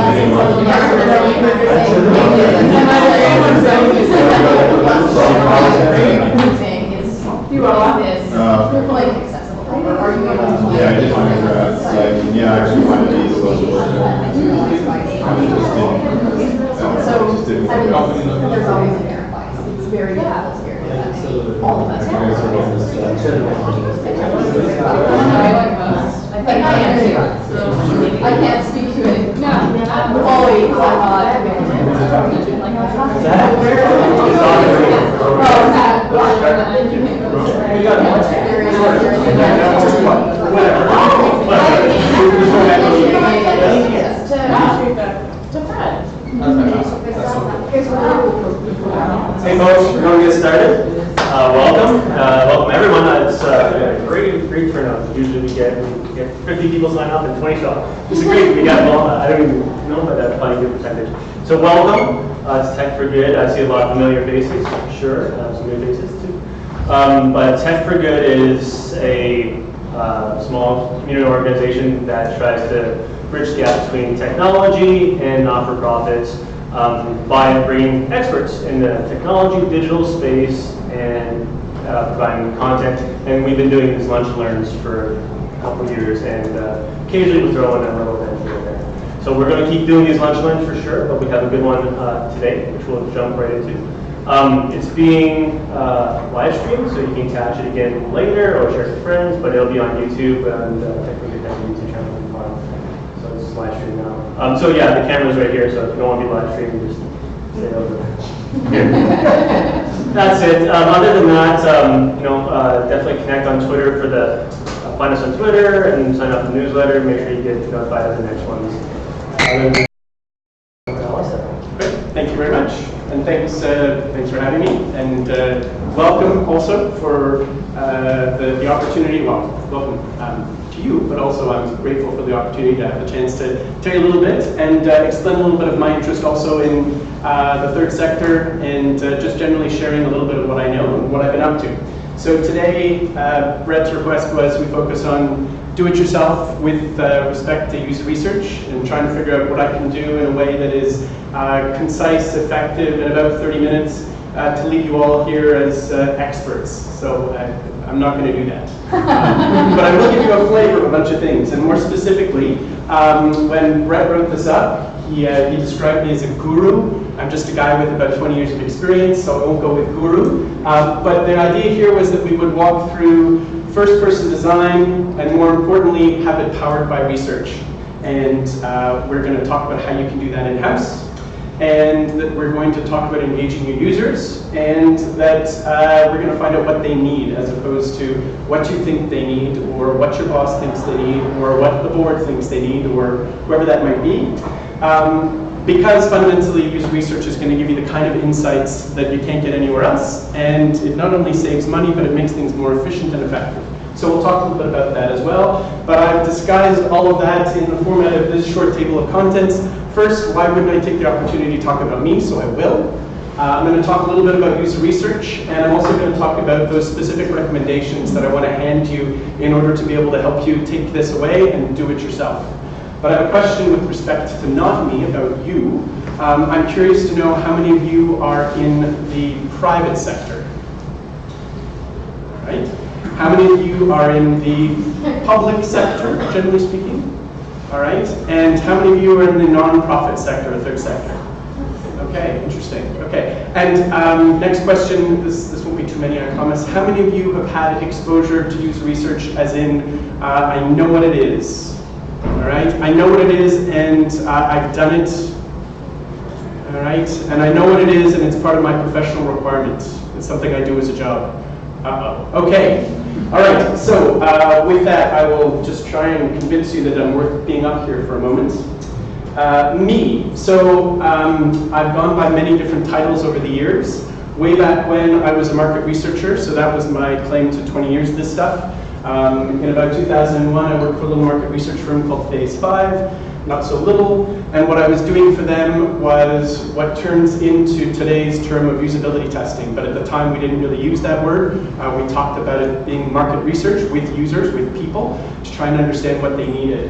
Yeah, I just wanted to ask, like, yeah, actually one of these was working. There's always an air bias. It's very difficult to hear. All of us. I can't speak to it. No. Always, Hey folks, we're going to get started. Welcome everyone. It's a great turnout. Usually we get 50 people sign up and 20 show up. It's great. We got, I don't even know, but that's probably a good percentage. So welcome. It's Tech for Good. I see a lot of familiar faces. Sure, some new faces too. But Tech for Good is a small community organization that tries to bridge the gap between technology and not-for-profits by bringing experts in the technology, digital space, and providing content. And we've been doing these lunch learns for a couple of years, and occasionally we'll throw in a little event here and there. So we're going to keep doing these lunch learns for sure, but we have a good one today, which we'll jump right into. It's being live streamed, so you can catch it again later or share it with friends, but it'll be on YouTube and technically the YouTube channel as well. So it's live streamed now. So yeah, the camera's right here, so if you don't want to be live streamed, just stay over there. That's it. Other than that, definitely connect on Twitter for the, find us on Twitter and sign up for the newsletter. Make sure you get notified of the next ones. Great. Thank you very much. And thanks for having me. And welcome also for the opportunity, welcome to you, but also I'm grateful for the opportunity to have the chance to tell you a little bit and explain a little bit of my interest also in the third sector and just generally sharing a little bit of what I know and what I've been up to. So today, Brett's request was we focus on do-it-yourself with respect to user research and trying to figure out what I can do in a way that is concise, effective, in about 30 minutes to leave you all here as experts. So I'm not going to do that. But I will give you a flavor of a bunch of things. And more specifically, when Brett wrote this up, he described me as a guru. I'm just a guy with about 20 years of experience, so I won't go with guru. But the idea here was that we would walk through first-person design, and more importantly, have it powered by research. And we're going to talk about how you can do that in-house, and that we're going to talk about engaging your users, and that we're going to find out what they need, as opposed to what you think they need, or what your boss thinks they need, or what the board thinks they need, or whoever that might be. Because fundamentally, user research is going to give you the kind of insights that you can't get anywhere else, and it not only saves money, but it makes things more efficient and effective. So we'll talk a little bit about that as well, but I've disguised all of that in the format of this short table of contents. First, why wouldn't I take the opportunity to talk about me? So I will. I'm going to talk a little bit about user research, and I'm also going to talk about those specific recommendations that I want to hand you in order to be able to help you take this away and do it yourself. But I have a question with respect to not me, about you. I'm curious to know how many of you are in the private sector, right? How many of you are in the public sector, generally speaking? All right, and how many of you are in the non-profit sector, the third sector? Okay, interesting, okay. And next question, this won't be too many, I promise. How many of you have had exposure to user research, as in, I know what it is? All right, I know what it is, and I've done it. All right, and I know what it is, and it's part of my professional requirement. It's something I do as a job. Okay, all right, so with that, I will just try and convince you that I'm worth being up here for a moment. Me, so I've gone by many different titles over the years. Way back when I was a market researcher, so that was my claim to 20 years of this stuff. In about 2001, I worked for a little market research firm called Phase 5, not so little, and what I was doing for them was what turns into today's term of usability testing, but at the time we didn't really use that word. We talked about it being market research with users, with people, to try and understand what they needed.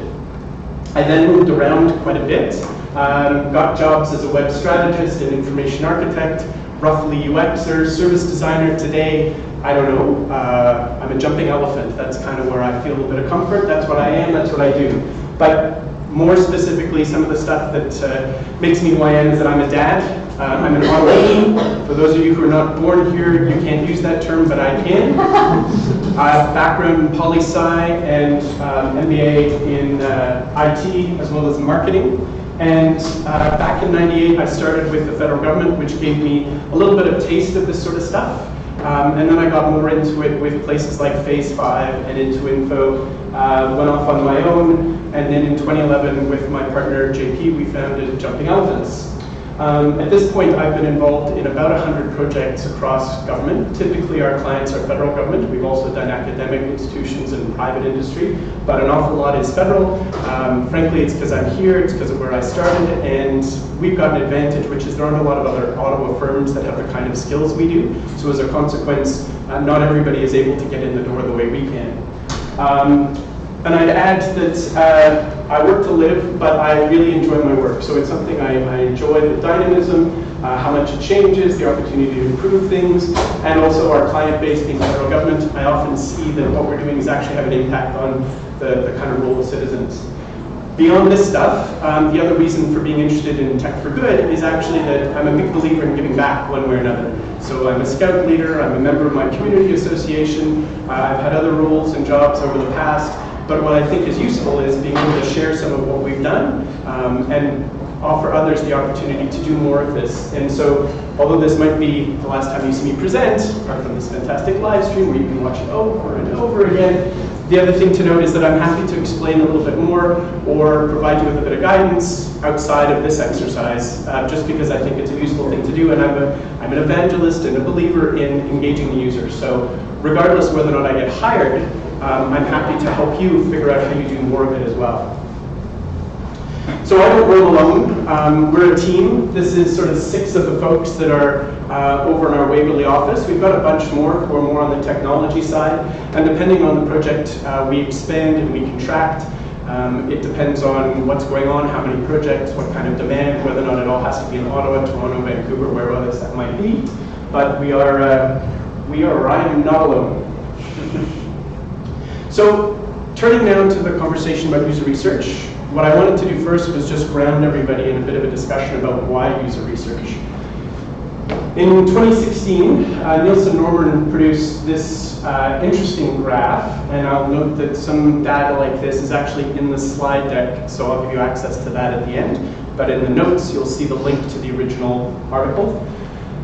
I then moved around quite a bit, got jobs as a web strategist and information architect, roughly UXer, service designer. Today, I don't know, I'm a jumping elephant. That's kind of where I feel a bit of comfort. That's what I am, that's what I do. But more specifically, some of the stuff that makes me who I am is that I'm a dad. I'm an Ottawa. For those of you who are not born here, you can't use that term, but I can. I have background in poli-sci and MBA in IT as well as marketing. And back in '98, I started with the federal government, which gave me a little bit of taste of this sort of stuff. And then I got more into it with places like Phase 5 and Into Info. Went off on my own, and then in 2011 with my partner JP, we founded Jumping Elephants. At this point, I've been involved in about 100 projects across government. Typically, our clients are federal government. We've also done academic institutions and private industry, but an awful lot is federal. Frankly, it's because I'm here, it's because of where I started, and we've got an advantage, which is there aren't a lot of other Ottawa firms that have the kind of skills we do. So as a consequence, not everybody is able to get in the door the way we can. And I'd add that I work to live, but I really enjoy my work. So it's something I enjoy, the dynamism, how much it changes, the opportunity to improve things, and also our client base being federal government. I often see that what we're doing is actually having an impact on the kind of role of citizens. Beyond this stuff, the other reason for being interested in Tech for Good is actually that I'm a big believer in giving back one way or another. So I'm a scout leader, I'm a member of my community association, I've had other roles and jobs over the past. But what I think is useful is being able to share some of what we've done and offer others the opportunity to do more of this. And so, although this might be the last time you see me present, apart from this fantastic live stream where you can watch it over and over again, the other thing to note is that I'm happy to explain a little bit more or provide you with a bit of guidance outside of this exercise, just because I think it's a useful thing to do, and I'm an evangelist and a believer in engaging the user. So regardless of whether or not I get hired, I'm happy to help you figure out how you do more of it as well. So I don't roam alone. We're a team. This is sort of 6 of the folks that are over in our Waverley office. We've got a bunch more who are more on the technology side. And depending on the project, we expand and we contract. It depends on what's going on, how many projects, what kind of demand, whether or not it all has to be in Ottawa, Toronto, Vancouver, wherever else that might be. But I am not alone. So, turning now to the conversation about user research, what I wanted to do first was just ground everybody in a bit of a discussion about why user research. In 2016, Nielsen Norman produced this interesting graph, and I'll note that some data like this is actually in the slide deck, so I'll give you access to that at the end. But in the notes, you'll see the link to the original article.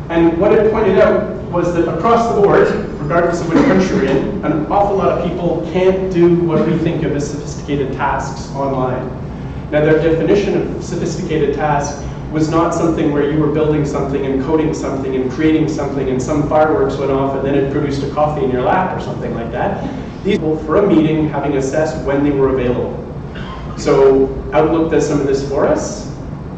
And what it pointed out was that across the board, regardless of which country you're in, an awful lot of people can't do what we think of as sophisticated tasks online. Now, their definition of sophisticated task was not something where you were building something and coding something and creating something and some fireworks went off and then it produced a coffee in your lap or something like that. These people, for a meeting, having assessed when they were available. So Outlook does some of this for us,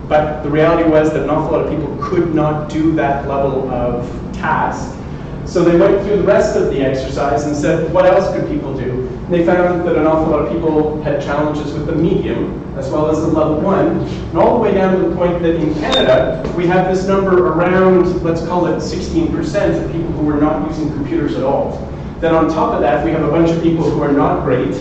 but the reality was that an awful lot of people could not do that level of task. So they went through the rest of the exercise and said, what else could people do? And they found that an awful lot of people had challenges with the medium, as well as the level 1, and all the way down to the point that in Canada, we have this number around, let's call it 16% of people who are not using computers at all. Then on top of that, we have a bunch of people who are not great,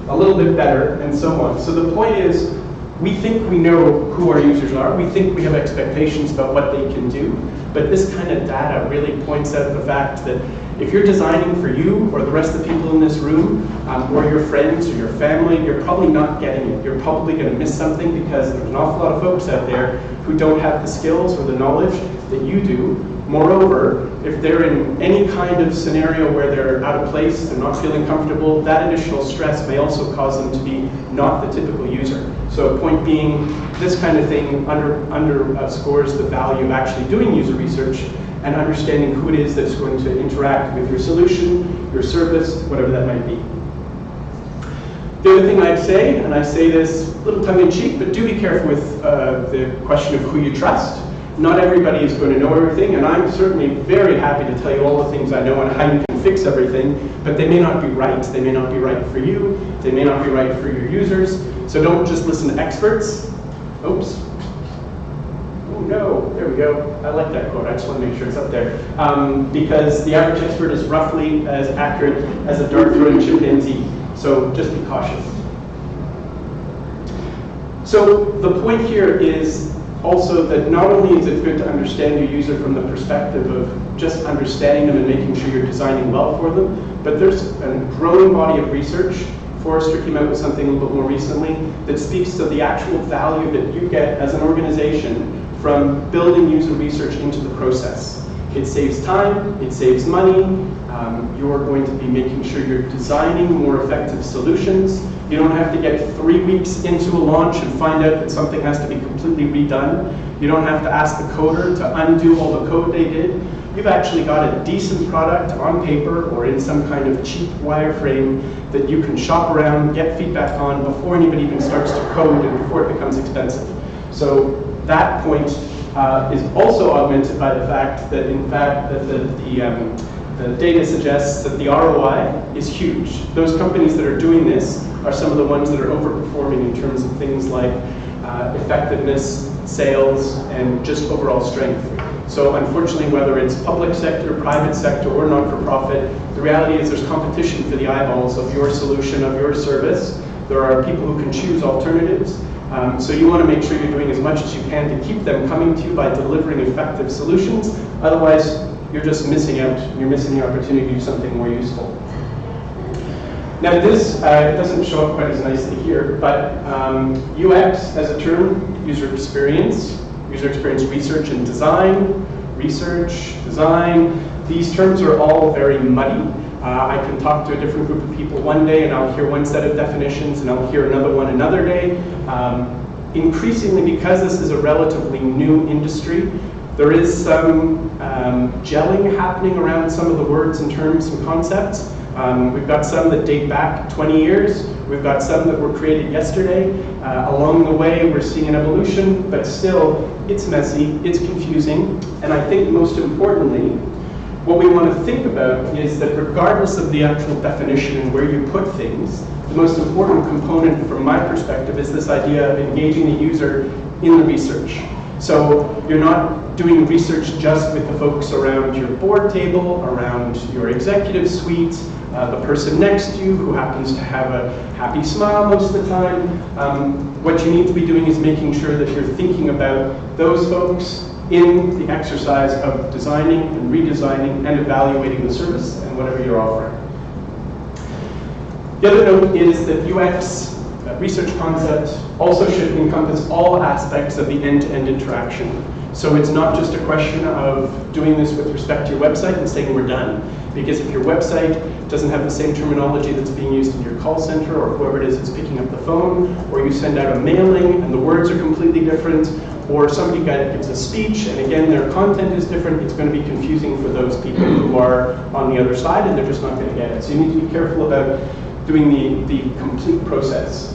a little bit better, and so on. So the point is, we think we know who our users are. We think we have expectations about what they can do. But this kind of data really points out the fact that if you're designing for you or the rest of the people in this room, or your friends or your family, you're probably not getting it. You're probably going to miss something because there's an awful lot of folks out there who don't have the skills or the knowledge that you do. Moreover, if they're in any kind of scenario where they're out of place, they're not feeling comfortable, that additional stress may also cause them to be not the typical user. So a point being, this kind of thing underscores the value of actually doing user research and understanding who it is that's going to interact with your solution, your service, whatever that might be. The other thing I'd say, and I say this a little tongue-in-cheek, but do be careful with the question of who you trust. Not everybody is going to know everything, and I'm certainly very happy to tell you all the things I know and how you can fix everything, but they may not be right. They may not be right for you. They may not be right for your users. So don't just listen to experts. Oops. Oh no, there we go. I like that quote. I just want to make sure it's up there. Because the average expert is roughly as accurate as a dart-throwing chimpanzee. So just be cautious. So the point here is also that not only is it good to understand your user from the perspective of just understanding them and making sure you're designing well for them, but there's a growing body of research. Forrester came out with something a little bit more recently that speaks to the actual value that you get as an organization from building user research into the process. It saves time, it saves money, you're going to be making sure you're designing more effective solutions. You don't have to get 3 weeks into a launch and find out that something has to be completely redone. You don't have to ask the coder to undo all the code they did. You've actually got a decent product on paper or in some kind of cheap wireframe that you can shop around, get feedback on before anybody even starts to code and before it becomes expensive. So that point is also augmented by the fact that, in fact, that the data suggests that the ROI is huge. Those companies that are doing this are some of the ones that are overperforming in terms of things like effectiveness, sales, and just overall strength. So unfortunately, whether it's public sector, private sector, or not-for-profit, the reality is there's competition for the eyeballs of your solution, of your service. There are people who can choose alternatives. So you want to make sure you're doing as much as you can to keep them coming to you by delivering effective solutions. Otherwise, you're just missing out. You're missing the opportunity to do something more useful. Now this it doesn't show up quite as nicely here, but UX as a term, user experience research and design, research, design, these terms are all very muddy. I can talk to a different group of people one day and I'll hear one set of definitions and I'll hear another one another day. Increasingly, because this is a relatively new industry, there is some gelling happening around some of the words and terms and concepts. We've got some that date back 20 years. We've got some that were created yesterday. Along the way, we're seeing an evolution, but still, it's messy, it's confusing, and I think most importantly, what we want to think about is that regardless of the actual definition and where you put things, the most important component from my perspective is this idea of engaging the user in the research. So you're not doing research just with the folks around your board table, around your executive suite, the person next to you who happens to have a happy smile most of the time. What you need to be doing is making sure that you're thinking about those folks in the exercise of designing and redesigning and evaluating the service and whatever you're offering. The other note is that UX research concept also should encompass all aspects of the end-to-end interaction. So it's not just a question of doing this with respect to your website and saying we're done. Because if your website doesn't have the same terminology that's being used in your call center or whoever it is that's picking up the phone, or you send out a mailing and the words are completely different, or somebody gives a speech and again their content is different, it's going to be confusing for those people who are on the other side and they're just not going to get it. So you need to be careful about doing the complete process.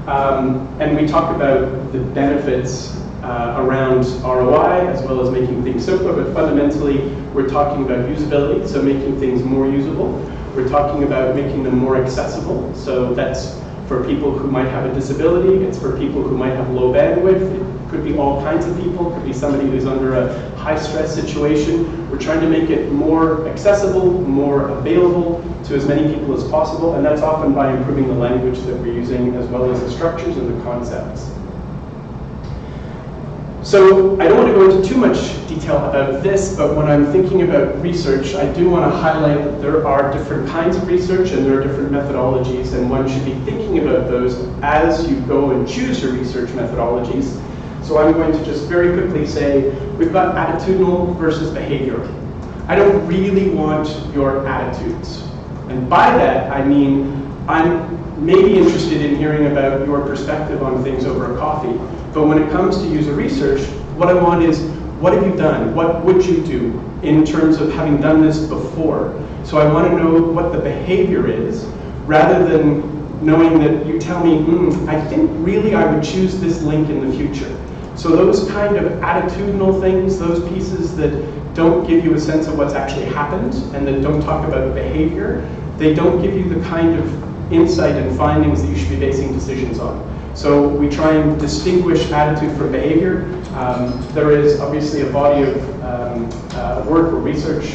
And we talk about the benefits around ROI as well as making things simpler, but fundamentally we're talking about usability, so making things more usable. We're talking about making them more accessible, so that's for people who might have a disability, it's for people who might have low bandwidth, it could be all kinds of people, it could be somebody who's under a high stress situation. We're trying to make it more accessible, more available to as many people as possible, and that's often by improving the language that we're using as well as the structures and the concepts. So I don't want to go into too much detail about this, but when I'm thinking about research, I do want to highlight that there are different kinds of research and there are different methodologies, and one should be thinking about those as you go and choose your research methodologies. So I'm going to just very quickly say, we've got attitudinal versus behavioral. I don't really want your attitudes. And by that, I mean, I'm maybe interested in hearing about your perspective on things over a coffee. But when it comes to user research, what I want is, what have you done? What would you do in terms of having done this before? So I want to know what the behavior is, rather than knowing that you tell me, I think really I would choose this link in the future. So those kind of attitudinal things, those pieces that don't give you a sense of what's actually happened and that don't talk about behavior, they don't give you the kind of insight and findings that you should be basing decisions on. So we try and distinguish attitude from behavior. There is obviously a body of work or research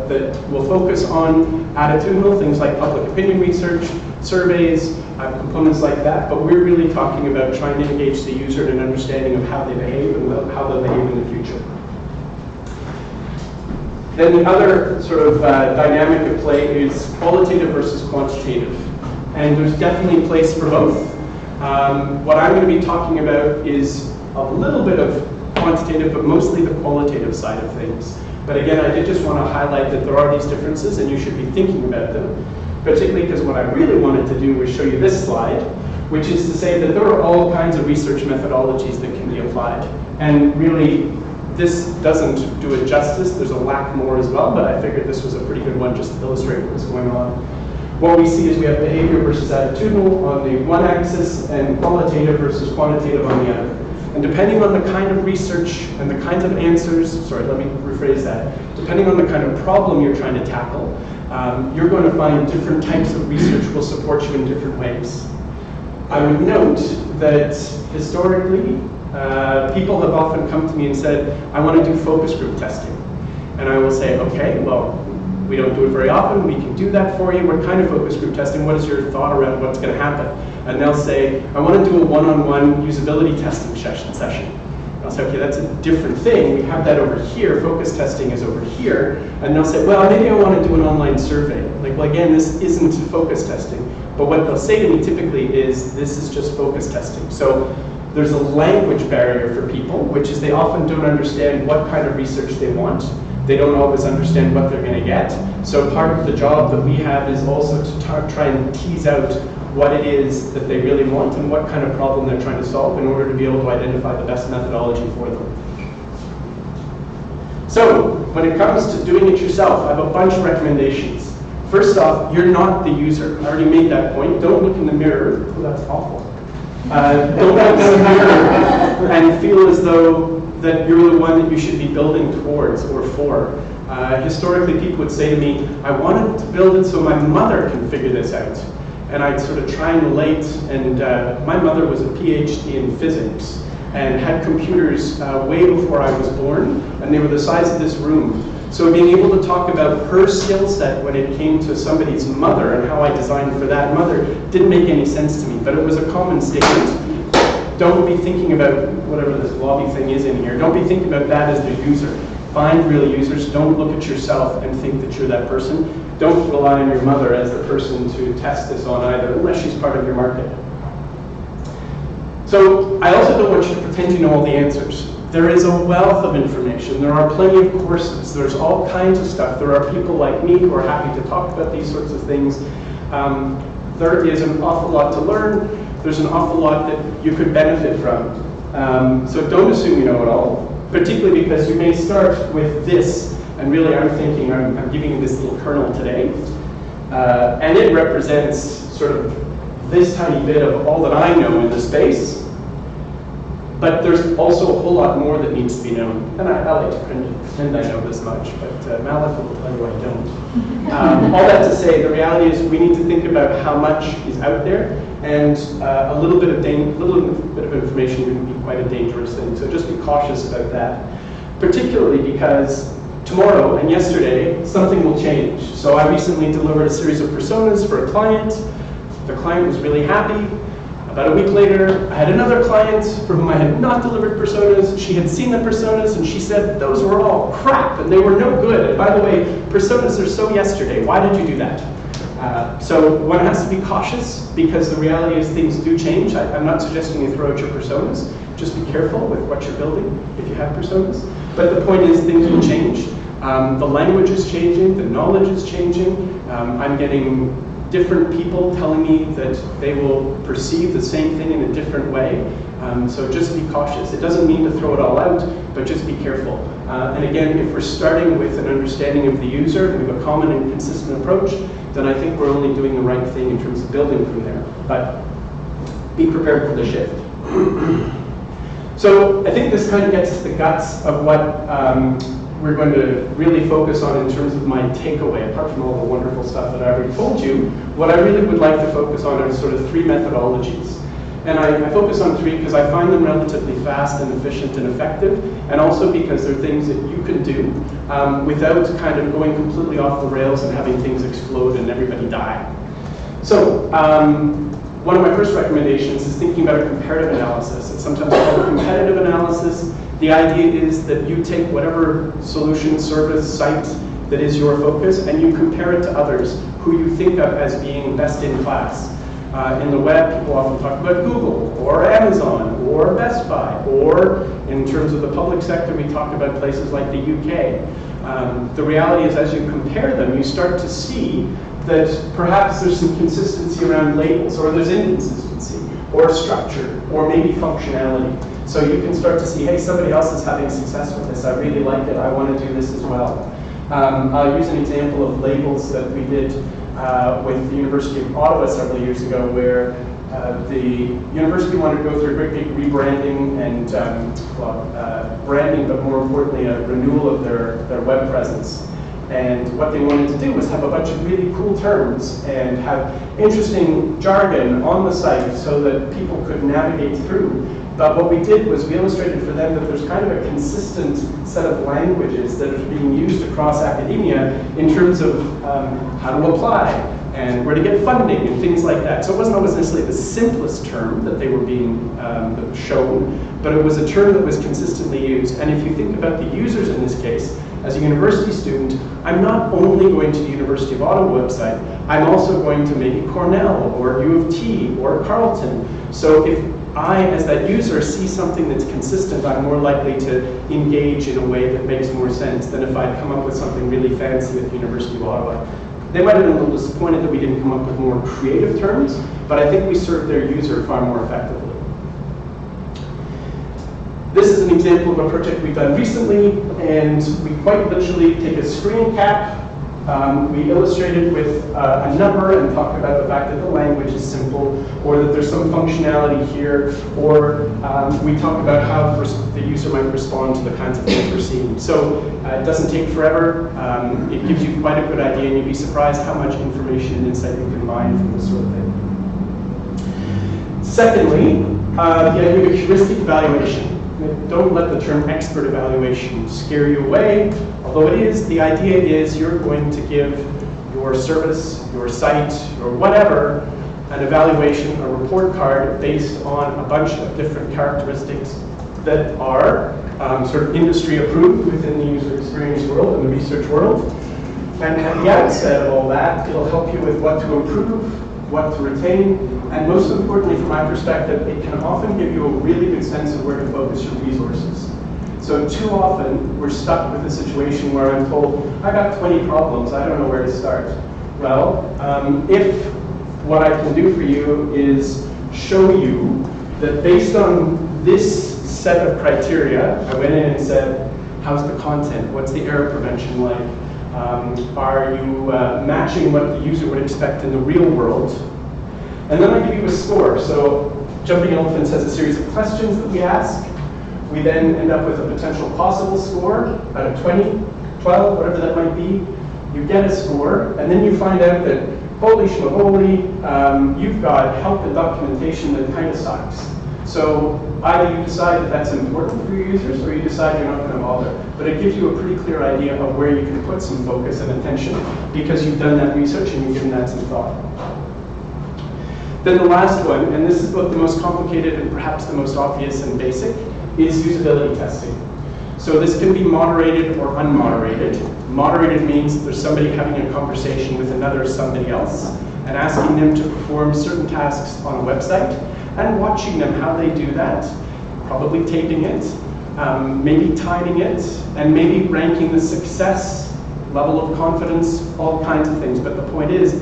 that will focus on attitudinal, things like public opinion research, surveys, components like that, but we're really talking about trying to engage the user in an understanding of how they behave and how they'll behave in the future. Then the other sort of dynamic at play is qualitative versus quantitative. And there's definitely a place for both. What I'm going to be talking about is a little bit of quantitative, but mostly the qualitative side of things. But again, I did just want to highlight that there are these differences and you should be thinking about them, particularly because what I really wanted to do was show you this slide, which is to say that there are all kinds of research methodologies that can be applied. And really, this doesn't do it justice. There's a lack more as well, but I figured this was a pretty good one just to illustrate what was going on. What we see is we have behavior versus attitudinal on the one axis and qualitative versus quantitative on the other. And depending on the kind of research and the kinds of answers, sorry, let me rephrase that. Depending on the kind of problem you're trying to tackle, you're going to find different types of research will support you in different ways. I would note that historically, people have often come to me and said, I want to do focus group testing. And I will say, okay, well, we don't do it very often. We can do that for you. What kind of focus group testing? What is your thought around what's going to happen? And they'll say, I want to do a one-on-one usability testing session. And I'll say, okay, that's a different thing. We have that over here. Focus testing is over here. And they'll say, well, maybe I want to do an online survey. Like, well, again, this isn't focus testing. But what they'll say to me typically is, this is just focus testing. So there's a language barrier for people, which is they often don't understand what kind of research they want. They don't always understand what they're going to get. So part of the job that we have is also to try and tease out what it is that they really want and what kind of problem they're trying to solve in order to be able to identify the best methodology for them. So when it comes to doing it yourself, I have a bunch of recommendations. First off, you're not the user. I already made that point. Don't look in the mirror. Oh, that's awful. Don't look in the mirror and feel as though that you're the one that you should be building towards or for. Historically, people would say to me, I wanted to build it so my mother can figure this out. And I'd sort of try and relate, and my mother was a PhD in physics and had computers way before I was born, and they were the size of this room. So being able to talk about her skill set when it came to somebody's mother and how I designed for that mother didn't make any sense to me, but it was a common statement. Don't be thinking about whatever this lobby thing is in here. Don't be thinking about that as the user. Find real users. Don't look at yourself and think that you're that person. Don't rely on your mother as the person to test this on either, unless she's part of your market. So I also don't want you to pretend you know all the answers. There is a wealth of information. There are plenty of courses. There's all kinds of stuff. There are people like me who are happy to talk about these sorts of things. There is an awful lot to learn. There's an awful lot that you could benefit from. So don't assume you know it all, particularly because you may start with this, and really I'm thinking I'm giving you this little kernel today, and it represents sort of this tiny bit of all that I know in the space, but there's also a whole lot more that needs to be known. And I like to pretend I know this much, but Malik will tell you I don't. All that to say, the reality is we need to think about how much is out there, and a little bit of information can be quite a dangerous thing. So just be cautious about that, particularly because tomorrow and yesterday something will change. So I recently delivered a series of personas for a client. The client was really happy. About a week later, I had another client for whom I had not delivered personas. She had seen the personas and she said those were all crap and they were no good. And by the way, personas are so yesterday. Why did you do that? So one has to be cautious because the reality is things do change. I'm not suggesting you throw out your personas. Just be careful with what you're building if you have personas. But the point is things will change. The language is changing. The knowledge is changing. I'm getting different people telling me that they will perceive the same thing in a different way. So just be cautious. It doesn't mean to throw it all out, but just be careful. And again, if we're starting with an understanding of the user, we have a common and consistent approach, then I think we're only doing the right thing in terms of building from there. But be prepared for the shift. So I think this kind of gets to the guts of what we're going to really focus on in terms of my takeaway. Apart from all the wonderful stuff that I already told you, what I really would like to focus on are sort of 3 methodologies. And I focus on 3 because I find them relatively fast and efficient and effective, and also because they're things that you can do without kind of going completely off the rails and having things explode and everybody die. So one of my first recommendations is thinking about a comparative analysis. It's sometimes called competitive analysis. The idea is that you take whatever solution, service, site that is your focus, and you compare it to others who you think of as being best in class. In the web, people often talk about Google, or Amazon, or Best Buy, or in terms of the public sector, we talk about places like the UK. The reality is, as you compare them, you start to see that perhaps there's some consistency around labels, or there's inconsistency, or structure, or maybe functionality. So you can start to see, hey, somebody else is having success with this. I really like it. I want to do this as well. I'll use an example of labels that we did with the University of Ottawa several years ago, where the university wanted to go through a great big rebranding and branding, but more importantly, a renewal of their web presence. And what they wanted to do was have a bunch of really cool terms and have interesting jargon on the site so that people could navigate through. But what we did was we illustrated for them that there's kind of a consistent set of languages that are being used across academia in terms of how to apply and where to get funding and things like that. So it wasn't always necessarily the simplest term that they were being shown, but it was a term that was consistently used. And if you think about the users in this case, as a university student, I'm not only going to the University of Ottawa website, I'm also going to maybe Cornell or U of T or Carleton. So if I, as that user, see something that's consistent, I'm more likely to engage in a way that makes more sense than if I'd come up with something really fancy at the University of Ottawa. They might have been a little disappointed that we didn't come up with more creative terms, but I think we served their user far more effectively. This is an example of a project we've done recently, and we quite literally take a Screencap. We illustrate it with a number and talk about the fact that the language is simple, or that there's some functionality here, or we talk about how the user might respond to the kinds of things we're seeing. So it doesn't take forever. It gives you quite a good idea, and you'd be surprised how much information and insight you can mine from this sort of thing. Secondly, the idea of a heuristic evaluation. Don't let the term expert evaluation scare you away. Although it is, the idea is you're going to give your service, your site, or whatever, an evaluation, a report card based on a bunch of different characteristics that are sort of industry approved within the user experience world and the research world. And at the outset of all that, it'll help you with what to improve, what to retain, and most importantly, from my perspective, it can often give you a really good sense of where to focus your resources. So too often, we're stuck with a situation where I'm told, I got 20 problems, I don't know where to start. Well, if what I can do for you is show you that based on this set of criteria, I went in and said, how's the content? What's the error prevention like? Are you matching what the user would expect in the real world? And then I give you a score. So Jumping Elephants has a series of questions that we ask. We then end up with a potential possible score out of 20, 12, whatever that might be. You get a score, and then you find out that, holy schmoly, you've got help and documentation that kind of sucks. So either you decide that that's important for your users, or you decide you're not going to bother. But it gives you a pretty clear idea of where you can put some focus and attention, because you've done that research and you've given that some thought. Then the last one, and this is both the most complicated and perhaps the most obvious and basic, is usability testing. So this can be moderated or unmoderated. Moderated means there's somebody having a conversation with another somebody else and asking them to perform certain tasks on a website and watching them how they do that, probably taping it, maybe timing it, and maybe ranking the success, level of confidence, all kinds of things. But the point is,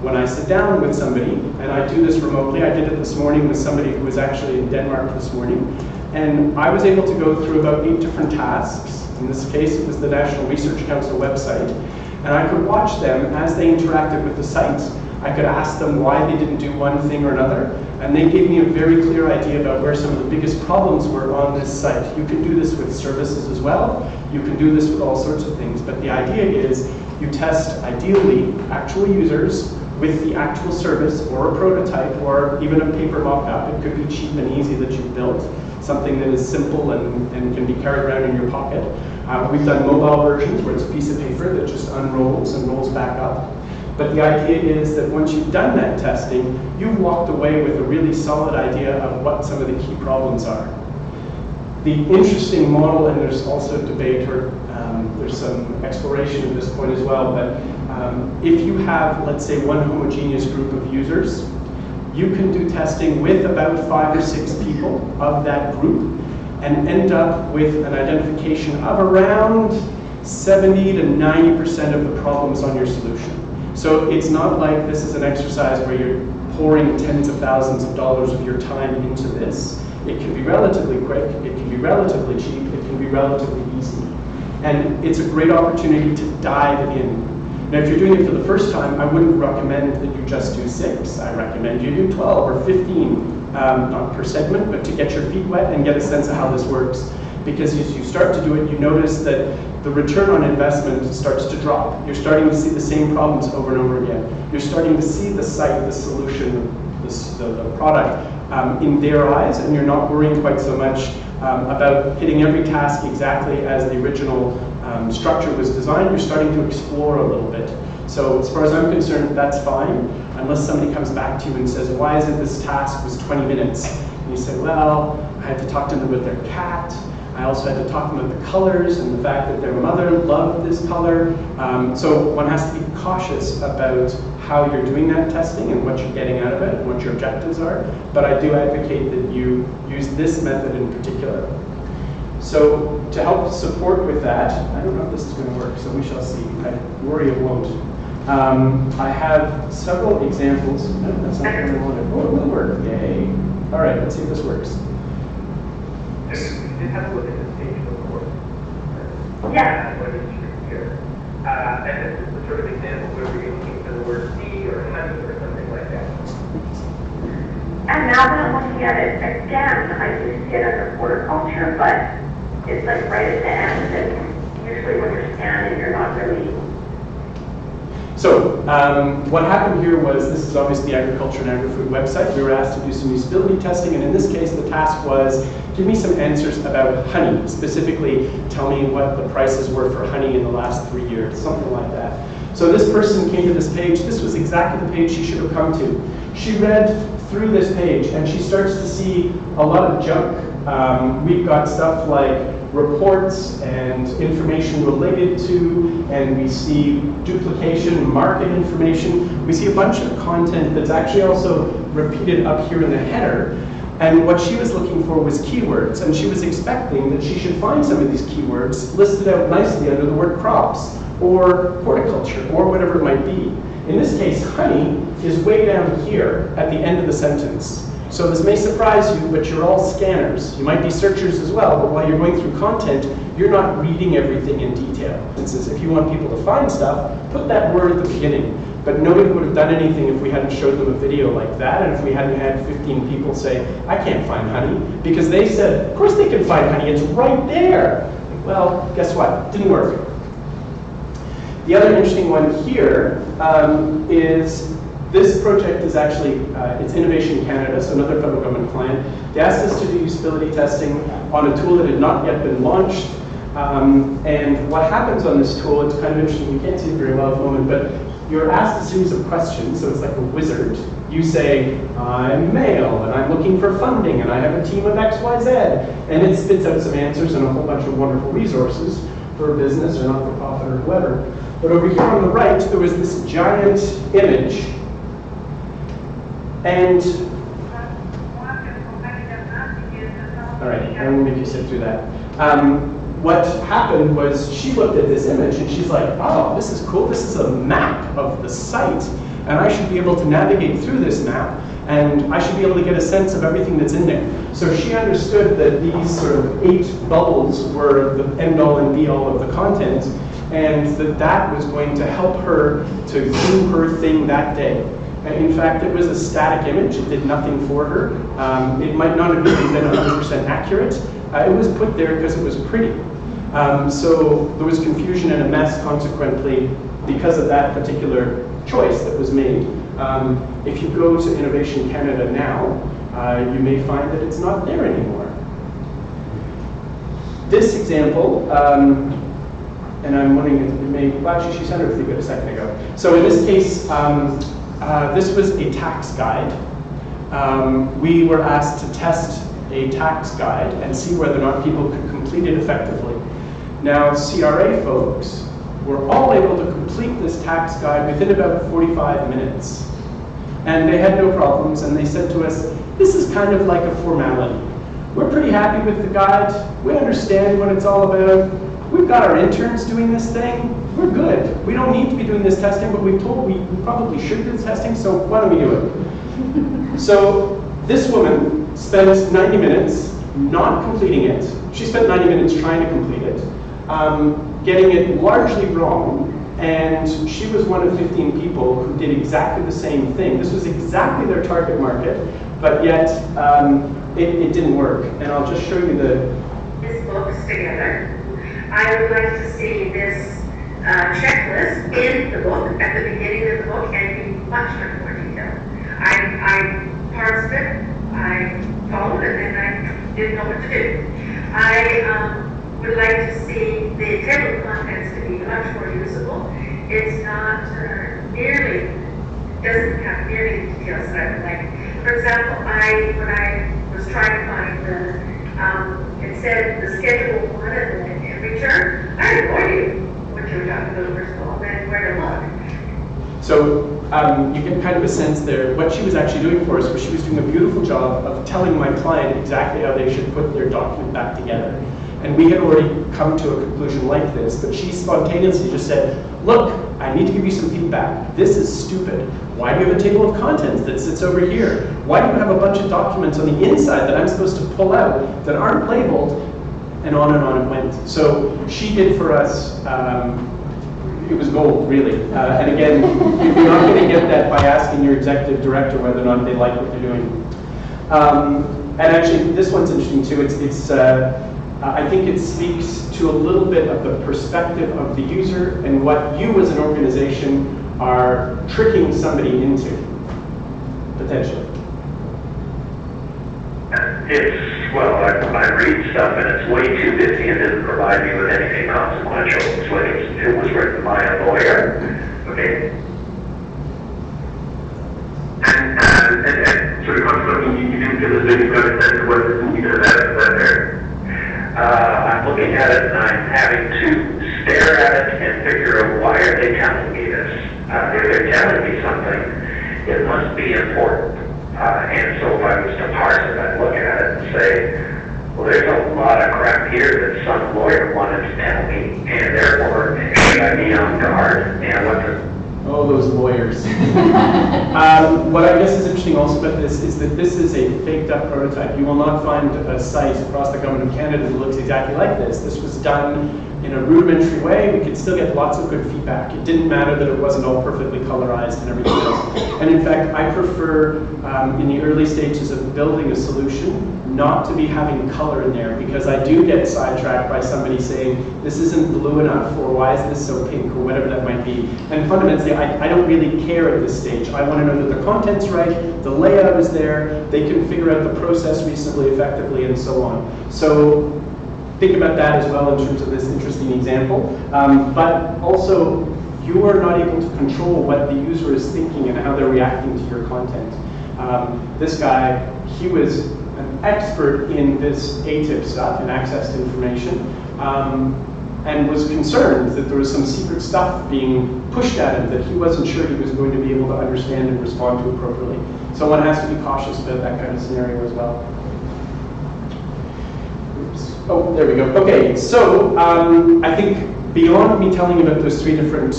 when I sit down with somebody, and I do this remotely, I did it this morning with somebody who was actually in Denmark this morning, and I was able to go through about 8 different tasks. In this case, it was the National Research Council website, and I could watch them as they interacted with the site. I could ask them why they didn't do one thing or another, and they gave me a very clear idea about where some of the biggest problems were on this site. You can do this with services as well. You can do this with all sorts of things, but the idea is you test, ideally, actual users with the actual service or a prototype or even a paper mock-up. It could be cheap and easy that you've built, something that is simple and can be carried around in your pocket. We've done mobile versions where it's a piece of paper that just unrolls and rolls back up. But the idea is that once you've done that testing, you've walked away with a really solid idea of what some of the key problems are. The interesting model, and there's also debate or there's some exploration at this point as well, but if you have, let's say, one homogeneous group of users, you can do testing with about 5 or 6 people of that group and end up with an identification of around 70 to 90% of the problems on your solution. So it's not like this is an exercise where you're pouring tens of thousands of dollars of your time into this. It can be relatively quick, it can be relatively cheap, it can be relatively easy. And it's a great opportunity to dive in. Now, if you're doing it for the first time, I wouldn't recommend that you just do 6. I recommend you do 12 or 15, not per segment, but to get your feet wet and get a sense of how this works. Because as you start to do it, you notice that the return on investment starts to drop. You're starting to see the same problems over and over again. You're starting to see the site, the solution, the product in their eyes, and you're not worrying quite so much about hitting every task exactly as the original structure was designed. You're starting to explore a little bit. So as far as I'm concerned, that's fine, unless somebody comes back to you and says, why is it this task was 20 minutes? And you say, well, I had to talk to them about their cat. I also had to talk to them about the colors and the fact that their mother loved this color. So one has to be cautious about how you're doing that testing and what you're getting out of it and what your objectives are. But I do advocate that you use this method in particular. So to help support with that, I don't know if this is going to work, so we shall see. I worry it won't. I have several examples. No, that's not what I wanted. Oh, it will work. Yay. All right, let's see if this works. You have to look at this page before. Yeah. What is here? And this is the sort of example where we're looking for the word "see" or "honey" or something like that. And now that I'm looking at it again, I do see it under horticulture, but it's like right at the end, and usually when you're scanning, you're not really. So what happened here was, this is obviously the Agriculture and Agri-Food website. We were asked to do some usability testing, and in this case, the task was, give me some answers about honey. Specifically, tell me what the prices were for honey in the last 3 years, something like that. So this person came to this page. This was exactly the page she should have come to. She read through this page, and she starts to see a lot of junk. We've got stuff like reports and information related to, and we see duplication, market information. We see a bunch of content that's actually also repeated up here in the header. And what she was looking for was keywords, and she was expecting that she should find some of these keywords listed out nicely under the word crops, or horticulture, or whatever it might be. In this case, honey is way down here at the end of the sentence. So this may surprise you, but you're all scanners. You might be searchers as well, but while you're going through content, you're not reading everything in detail. If you want people to find stuff, put that word at the beginning. But nobody would have done anything if we hadn't showed them a video like that, and if we hadn't had 15 people say, I can't find honey, because they said, of course they can find honey, it's right there. Well, guess what? Didn't work. The other interesting one here is this project is actually, it's Innovation Canada, so another federal government client. They asked us to do usability testing on a tool that had not yet been launched. And what happens on this tool, it's kind of interesting, you can't see it very well at the moment, but you're asked a series of questions, so it's like a wizard. You say, I'm male, and I'm looking for funding, and I have a team of X, Y, Z. And it spits out some answers and a whole bunch of wonderful resources for a business or not-for-profit or whoever. But over here on the right, there was this giant image. And, all right, I will make you sit through that. What happened was she looked at this image and she's like, oh, this is cool. This is a map of the site. And I should be able to navigate through this map. And I should be able to get a sense of everything that's in there. So she understood that these sort of 8 bubbles were the end-all and be-all of the content, and that that was going to help her to do her thing that day. In fact, it was a static image. It did nothing for her. It might not have even been 100% accurate. It was put there because it was pretty. So there was confusion and a mess, consequently, because of that particular choice that was made. If you go to Innovation Canada now, you may find that it's not there anymore. This example, and I'm wondering if it may, well, actually she sent it with you a second ago. So in this case, this was a tax guide. We were asked to test a tax guide and see whether or not people could complete it effectively. Now, CRA folks were all able to complete this tax guide within about 45 minutes. And they had no problems, and they said to us, this is kind of like a formality. We're pretty happy with the guide. We understand what it's all about. We've got our interns doing this thing. We're good. We don't need to be doing this testing, but we've told we probably should do this testing, so why don't we do it? So this woman spent 90 minutes not completing it. She spent 90 minutes trying to complete it, getting it largely wrong, and she was one of 15 people who did exactly the same thing. This was exactly their target market, but yet it didn't work. And I'll just show you this books together. I would like to see this checklist in the book, at the beginning of the book, and be much more detailed. I parsed it, I followed it, and I didn't know what to do. I would like to see the table of contents to be much more usable. It's not doesn't have nearly the details that I would like. For example, when I was trying to find it said the schedule 1 and return, I had no idea what you were talking about first of all, and then where to look. So you get kind of a sense there. What she was actually doing for us was she was doing a beautiful job of telling my client exactly how they should put their document back together. And we had already come to a conclusion like this, but she spontaneously just said, look, I need to give you some feedback. This is stupid. Why do you have a table of contents that sits over here? Why do you have a bunch of documents on the inside that I'm supposed to pull out that aren't labeled? And on it went. So she did for us, it was gold, really. And again, you're not going to get that by asking your executive director whether or not they like what they're doing. And actually, this one's interesting too. I think it speaks to a little bit of the perspective of the user and what you as an organization are tricking somebody into, potentially. Well, I read stuff and it's way too busy and doesn't provide me with anything consequential. It's like it was written by a lawyer, okay? And sort of consequently, you do feel as though you've got a sense of what this means that there. I'm looking at it and I'm having to stare at it and figure out why are they telling me this? If they're telling me something, it must be important. And so if I was to parse it, I'd look at it and say, well, there's a lot of crap here that some lawyer wanted to tell me, and therefore, should I be on guard? And what the... Oh, those lawyers. What I guess is interesting also about this is that this is a faked up prototype. You will not find a site across the government of Canada that looks exactly like this. This was done in a rudimentary way. We could still get lots of good feedback. It didn't matter that it wasn't all perfectly colorized and everything else. And in fact, I prefer in the early stages of building a solution not to be having color in there, because I do get sidetracked by somebody saying, this isn't blue enough, or why is this so pink, or whatever that might be. And fundamentally, I don't really care at this stage. I want to know that the content's right, the layout is there, they can figure out the process reasonably effectively, and so on. So think about that as well in terms of this interesting example. But also, you are not able to control what the user is thinking and how they're reacting to your content. This guy, he was an expert in this ATIP stuff, in access to information, and was concerned that there was some secret stuff being pushed at him that he wasn't sure he was going to be able to understand and respond to appropriately. So one has to be cautious about that kind of scenario as well. Oops. Oh, there we go. Okay, so I think beyond me telling you about those three different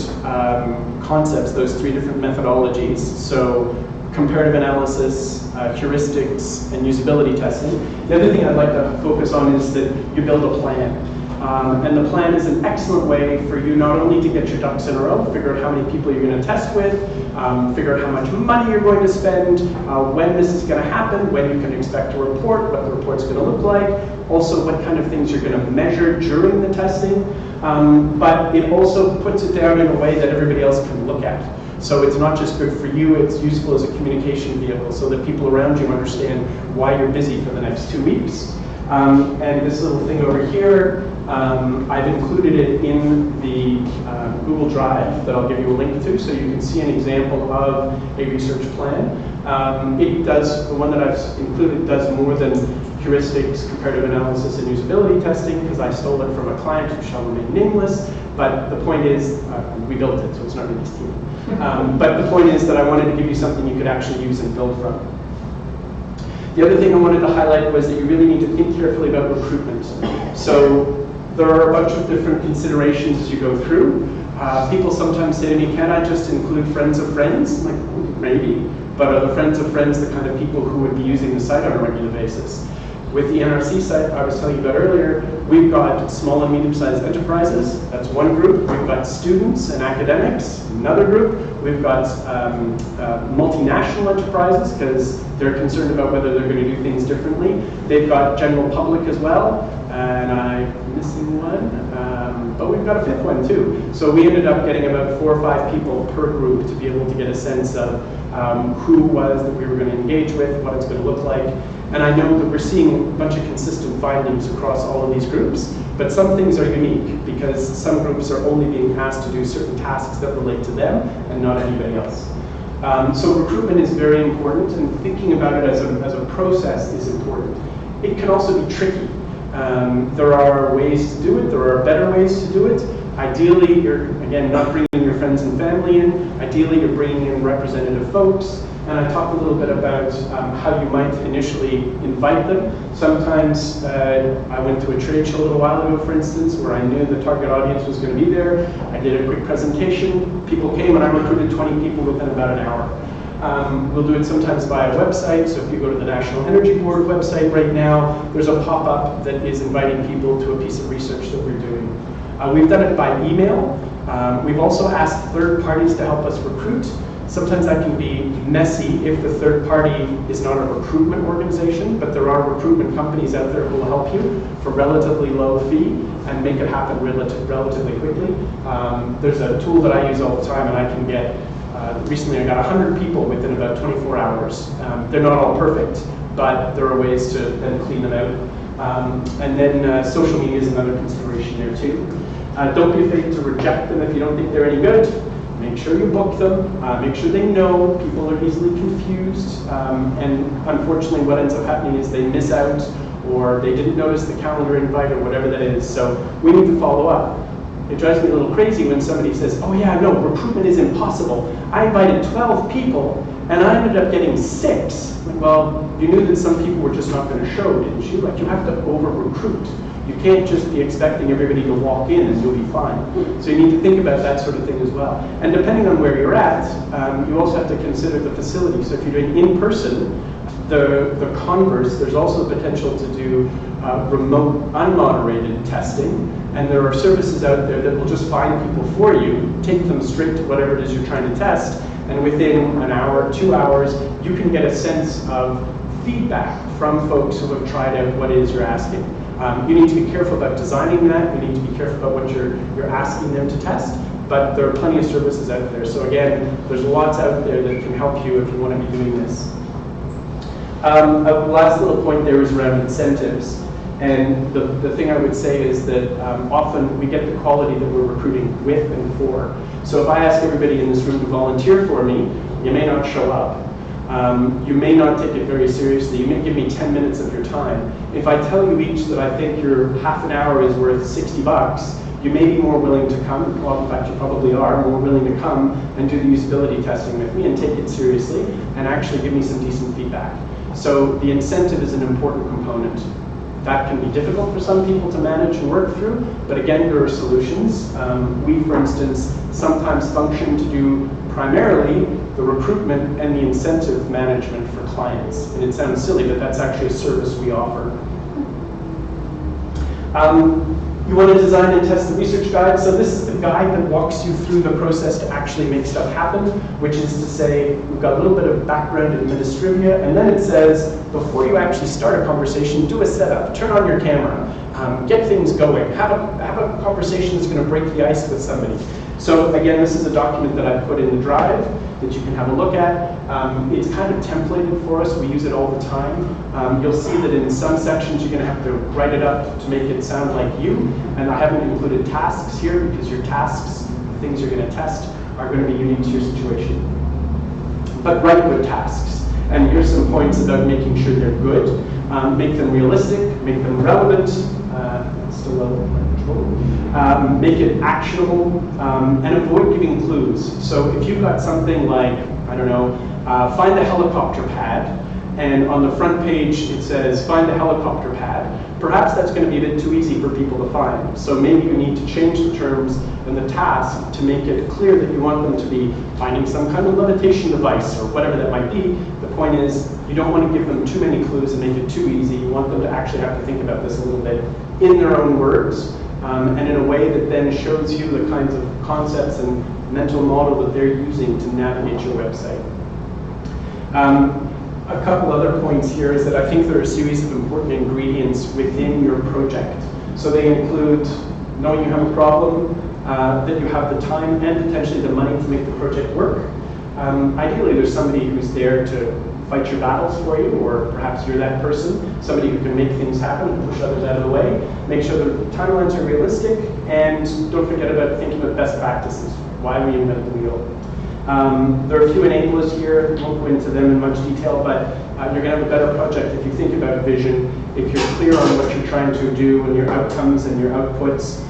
concepts, those three different methodologies, so comparative analysis, heuristics, and usability testing, the other thing I'd like to focus on is that you build a plan. And the plan is an excellent way for you not only to get your ducks in a row, figure out how many people you're going to test with, figure out how much money you're going to spend, when this is going to happen, when you can expect a report, what the report's going to look like, also what kind of things you're going to measure during the testing. But it also puts it down in a way that everybody else can look at. So it's not just good for you, it's useful as a communication vehicle so that people around you understand why you're busy for the next 2 weeks. And this little thing over here, I've included it in the Google Drive that I'll give you a link to, so you can see an example of a research plan. It does, the one that I've included does more than heuristics, comparative analysis, and usability testing, because I stole it from a client who shall remain nameless. But the point is, we built it, so it's not really stealing. But the point is that I wanted to give you something you could actually use and build from. The other thing I wanted to highlight was that you really need to think carefully about recruitment. So there are a bunch of different considerations as you go through. People sometimes say to me, can't I just include friends of friends? I'm like, maybe. But are the friends of friends the kind of people who would be using the site on a regular basis? With the NRC site I was telling you about earlier, we've got small and medium-sized enterprises, that's one group. We've got students and academics, another group. We've got multinational enterprises, because they're concerned about whether they're going to do things differently. They've got general public as well, and I'm missing one, but we've got a fifth one too. So we ended up getting about 4 or 5 people per group to be able to get a sense of who was that we were going to engage with, what it's going to look like. And I know that we're seeing a bunch of consistent findings across all of these groups, but some things are unique because some groups are only being asked to do certain tasks that relate to them and not anybody else. So recruitment is very important, and thinking about it as a process is important. It can also be tricky. There are ways to do it, there are better ways to do it. Ideally, you're, again, not bringing your friends and family in. Ideally, you're bringing in representative folks. And I talked a little bit about how you might initially invite them. Sometimes I went to a trade show a little while ago, for instance, where I knew the target audience was going to be there. I did a quick presentation. People came, and I recruited 20 people within about an hour. We'll do it sometimes via website. So if you go to the National Energy Board website right now, there's a pop-up that is inviting people to a piece of research that we're doing. We've done it by email. We've also asked third parties to help us recruit. Sometimes that can be messy if the third party is not a recruitment organization, but there are recruitment companies out there who will help you for relatively low fee and make it happen relatively quickly. There's a tool that I use all the time, and I can get, recently I got 100 people within about 24 hours. They're not all perfect, but there are ways to then clean them out. And then social media is another consideration there too. Don't be afraid to reject them if you don't think they're any good. Make sure you book them, make sure they know. People are easily confused, and unfortunately what ends up happening is they miss out, or they didn't notice the calendar invite, or whatever that is. So we need to follow up. It drives me a little crazy when somebody says, oh yeah, no, recruitment is impossible. I invited 12 people, and I ended up getting 6. Like, well, you knew that some people were just not going to show, didn't you? Like, you have to over-recruit. You can't just be expecting everybody to walk in and you'll be fine. So you need to think about that sort of thing as well. And depending on where you're at, you also have to consider the facility. So if you're doing in-person, the converse, there's also the potential to do remote, unmoderated testing. And there are services out there that will just find people for you, take them straight to whatever it is you're trying to test, and within an hour, 2 hours, you can get a sense of feedback from folks who have tried out what it is you're asking. You need to be careful about designing that. You need to be careful about what you're asking them to test. But there are plenty of services out there. So again, there's lots out there that can help you if you want to be doing this. A last little point there is around incentives. And the thing I would say is that often we get the quality that we're recruiting with and for. So if I ask everybody in this room to volunteer for me, you may not show up. You may not take it very seriously. You may give me 10 minutes of your time. If I tell you each that I think your half an hour is worth $60, you may be more willing to come, well, in fact, you probably are more willing to come and do the usability testing with me and take it seriously and actually give me some decent feedback. So the incentive is an important component. That can be difficult for some people to manage and work through, but again, there are solutions. We, for instance, sometimes function to do primarily the recruitment and the incentive management for clients. And it sounds silly, but that's actually a service we offer. You want to design and test the research guide. So this is the guide that walks you through the process to actually make stuff happen, which is to say, we've got a little bit of background administrivia, and then it says, before you actually start a conversation, do a setup, turn on your camera, get things going, have a conversation that's going to break the ice with somebody. So again, this is a document that I put in the drive that you can have a look at. It's kind of templated for us. We use it all the time. You'll see that in some sections you're going to have to write it up to make it sound like you. And I haven't included tasks here because your tasks, the things you're going to test, are going to be unique to your situation. But write good tasks. And here's some points about making sure they're good. Make them realistic, make them relevant, still relevant by control. Make it actionable, and avoid giving clues. So if you've got something like, I don't know, find the helicopter pad, and on the front page it says, find the helicopter pad, perhaps that's going to be a bit too easy for people to find. So maybe you need to change the terms and the task to make it clear that you want them to be finding some kind of levitation device or whatever that might be. The point is, you don't want to give them too many clues and make it too easy. You want them to actually have to think about this a little bit in their own words, and in a way that then shows you the kinds of concepts and mental model that they're using to navigate your website. A couple other points here is that I think there are a series of important ingredients within your project. So they include knowing you have a problem, that you have the time and potentially the money to make the project work. Ideally, there's somebody who's there to fight your battles for you, or perhaps you're that person, somebody who can make things happen and push others out of the way. Make sure the timelines are realistic, and don't forget about thinking about best practices. Why reinvent the wheel? There are a few enablers here. I won't go into them in much detail, but you're going to have a better project if you think about a vision, if you're clear on what you're trying to do and your outcomes and your outputs.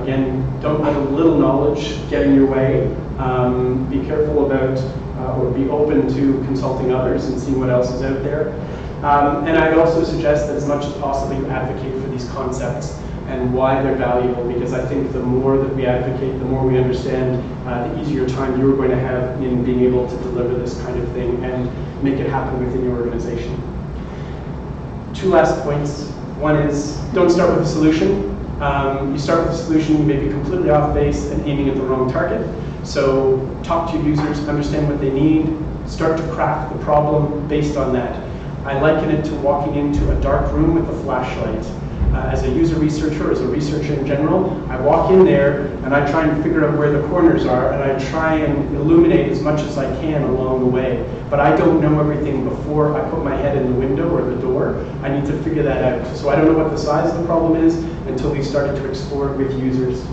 Again, don't let a little knowledge get in your way. Be careful about, or be open to consulting others and seeing what else is out there. And I'd also suggest that as much as possible you advocate for these concepts and why they're valuable, because I think the more that we advocate, the more we understand, the easier time you're going to have in being able to deliver this kind of thing and make it happen within your organization. Two last points. One is, don't start with a solution. You start with a solution, you may be completely off base and aiming at the wrong target. So talk to your users, understand what they need, start to craft the problem based on that. I liken it to walking into a dark room with a flashlight. As a user researcher, as a researcher in general, I walk in there and I try and figure out where the corners are, and I try and illuminate as much as I can along the way. But I don't know everything before I put my head in the window or the door. I need to figure that out. So I don't know what the size of the problem is until we started to explore it with users.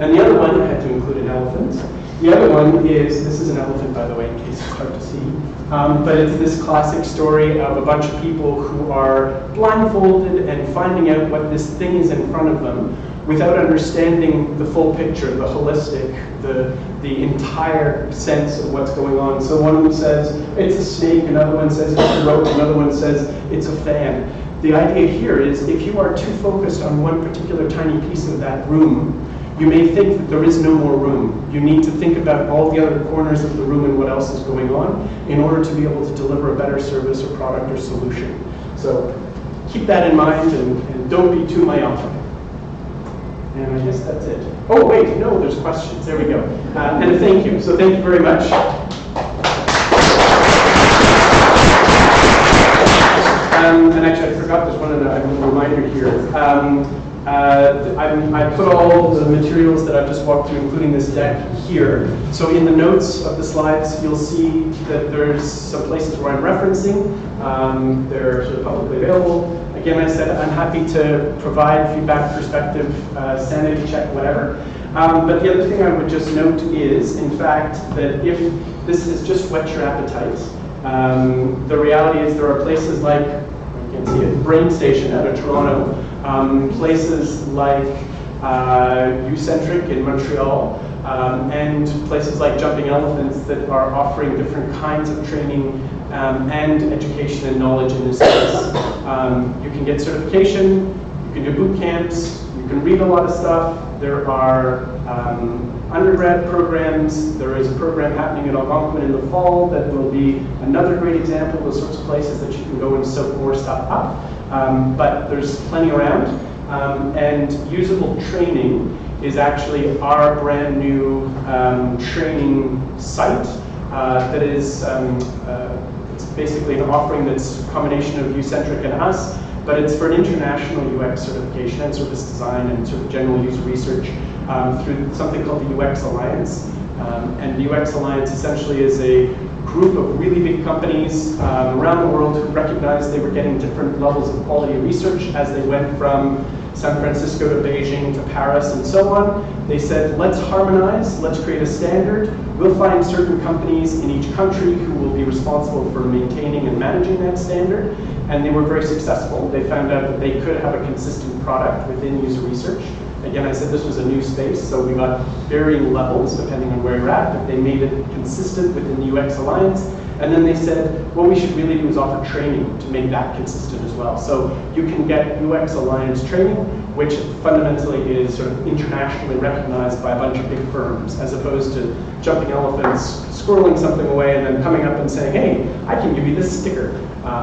And the other one, I had to include an elephant. The other one is, this is an elephant by the way, in case it's hard to see, but it's this classic story of a bunch of people who are blindfolded and finding out what this thing is in front of them without understanding the full picture, the holistic, the entire sense of what's going on. So one of them says, it's a snake, another one says it's a rope, another one says it's a fan. The idea here is, if you are too focused on one particular tiny piece of that room, you may think that there is no more room. You need to think about all the other corners of the room and what else is going on in order to be able to deliver a better service or product or solution. So keep that in mind and don't be too myopic. And I guess that's it. Oh wait, no, there's questions. There we go. And a thank you. So thank you very much. And actually I forgot there's one other reminder here. I put all the materials that I've just walked through, including this deck, here. So in the notes of the slides, you'll see that there's some places where I'm referencing. They're sort of publicly available. Again, I said I'm happy to provide feedback, perspective, sanity check, whatever. But the other thing I would just note is, in fact, that if this is just whet your appetite, the reality is there are places like, you can see it, Brain Station out of Toronto, places like Ucentric in Montreal, and places like Jumping Elephants that are offering different kinds of training and education and knowledge in this space. You can get certification, you can do boot camps, you can read a lot of stuff. There are undergrad programs. There is a program happening at Algonquin in the fall that will be another great example of the sorts of places that you can go and soak more stuff up. But there's plenty around. And usable training is actually our brand new training site that is it's basically an offering that's a combination of U-centric and us, but it's for an international UX certification and service design and sort of general user research through something called the UX Alliance. And the UX Alliance essentially is a group of really big companies around the world who recognized they were getting different levels of quality research as they went from San Francisco to Beijing to Paris and so on. They said, let's harmonize, let's create a standard. We'll find certain companies in each country who will be responsible for maintaining and managing that standard. And they were very successful. They found out that they could have a consistent product within user research. Again, I said this was a new space, so we got varying levels depending on where you're at, but they made it consistent within the UX Alliance. And then they said, what we should really do is offer training to make that consistent as well. So you can get UX Alliance training, which fundamentally is sort of internationally recognized by a bunch of big firms, as opposed to jumping elephants, squirreling something away, and then coming up and saying, hey, I can give you this sticker.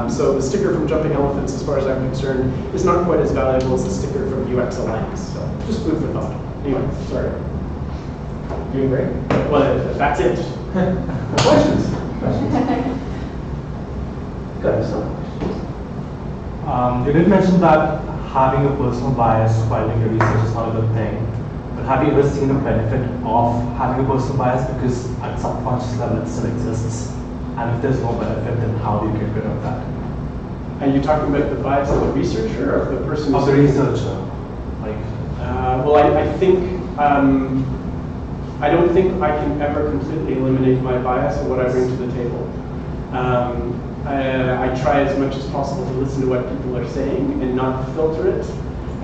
So the sticker from Jumping Elephants, as far as I'm concerned, is not quite as valuable as the sticker from UX Alliance. So just food for thought. Anyway, sorry. Doing great. Well, that's it. Questions? Good. You did mention that having a personal bias while doing your research is not a good thing. But have you ever seen the benefit of having a personal bias? Because at some subconscious level it still exists. And if there's no benefit, then how do you get rid of that? Are you talking about the bias of the researcher or of the person? Of the researcher. Like, well, I think, I don't think I can ever completely eliminate my bias and what I bring to the table. I try as much as possible to listen to what people are saying and not filter it.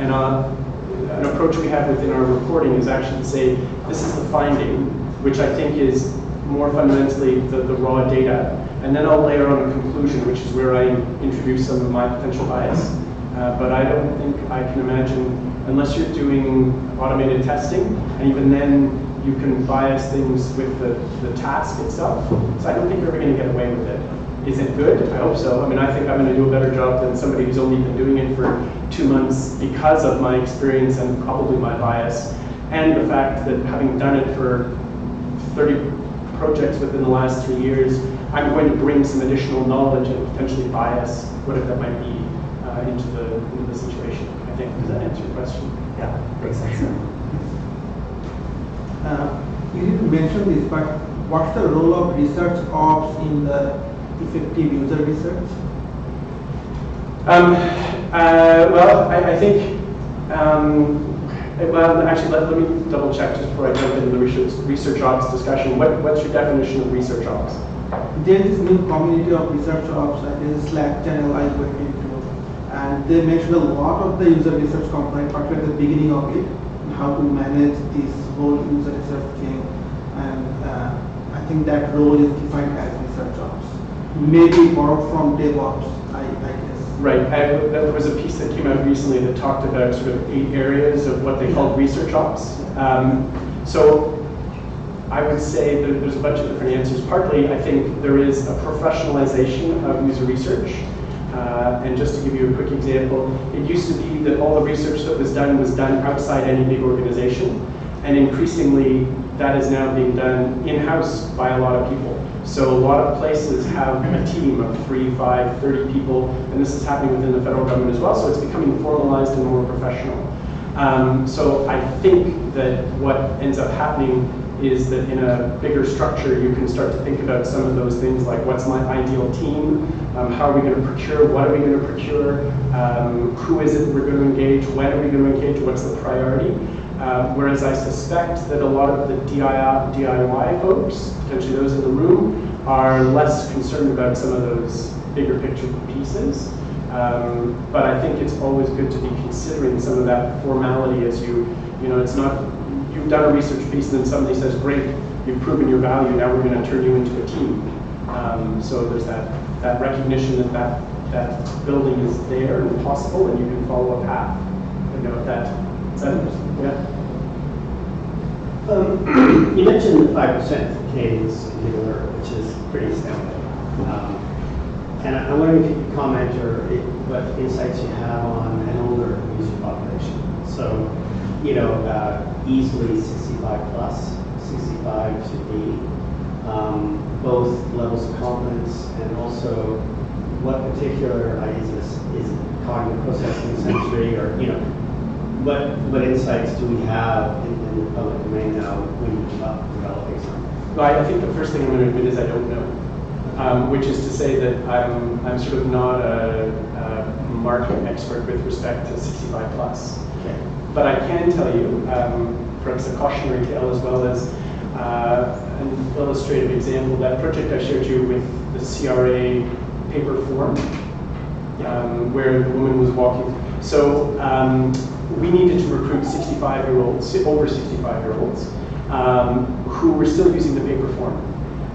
And an approach we have within our reporting is actually to say, this is the finding, which I think is more fundamentally the raw data. And then I'll layer on a conclusion, which is where I introduce some of my potential bias. But I don't think I can imagine, unless you're doing automated testing, and even then you can bias things with the task itself. So I don't think you're ever going to get away with it. Is it good? I hope so. I mean, I think I'm going to do a better job than somebody who's only been doing it for 2 months because of my experience and probably my bias, and the fact that having done it for 30 projects within the last 3 years, I'm going to bring some additional knowledge and potentially bias, whatever that might be, into the situation, I think. Does that answer your question? yeah, makes sense. You didn't mention this, but what's the role of research ops in the effective user research? Well, I think, well, actually, let me double check just before I jump into the research ops discussion. What's your definition of research ops? There is this new community of research ops, that is Slack channel I went into, and they mentioned a lot of the user research component, particularly at the beginning of it, how to manage this whole user research thing, and I think that role is defined as research ops. Maybe borrowed from DevOps, I guess. Right. There was a piece that came out recently that talked about sort of 8 areas of what they called research ops. So I would say that there's a bunch of different answers. Partly, I think there is a professionalization of user research. And just to give you a quick example, it used to be that all the research that was done outside any big organization. And increasingly, that is now being done in-house by a lot of people. So a lot of places have a team of 3, 5, 30 people, and this is happening within the federal government as well, so it's becoming formalized and more professional. So I think that what ends up happening is that in a bigger structure, you can start to think about some of those things like what's my ideal team, how are we going to procure, what are we going to procure, who is it we're going to engage, when are we going to engage, what's the priority. Whereas I suspect that a lot of the DIY folks, potentially those in the room, are less concerned about some of those bigger picture pieces. But I think it's always good to be considering some of that formality as you know, it's not, you've done a research piece and then somebody says, great, you've proven your value, now we're going to turn you into a team. So there's that recognition that building is there and possible, and you can follow a path. You know, yeah. You mentioned the 5% for Canadians in particular, which is pretty astounding. And I'm wondering if you could comment or what insights you have on an older user population. So, you know, easily 65 plus, 65 to 80, both levels of competence, and also what particular ideas is it cognitive processing sensory, or, you know, what insights do we have in the public domain now when you're developing something? Well, I think the first thing I'm going to admit is I don't know. Which is to say that I'm sort of not a market expert with respect to 65 plus. Okay. But I can tell you, perhaps a cautionary tale as well as an illustrative example, that project I showed you with the CRA paper form, where the woman was walking. So we needed to recruit 65-year-olds, over 65-year-olds, who were still using the paper form.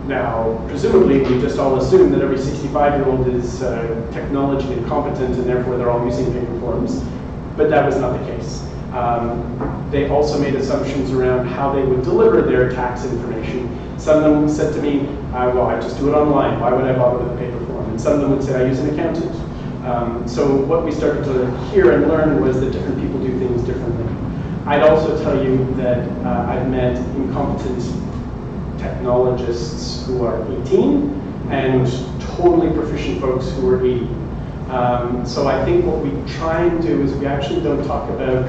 Now, presumably, we just all assume that every 65-year-old is technology incompetent and therefore they're all using paper forms, but that was not the case. They also made assumptions around how they would deliver their tax information. Some of them said to me, well, I just do it online, why would I bother with a paper form? And some of them would say, I use an accountant. So what we started to hear and learn was that different people do things differently. I'd also tell you that I've met incompetent technologists who are 18 and totally proficient folks who are 80. So I think what we try and do is we actually don't talk about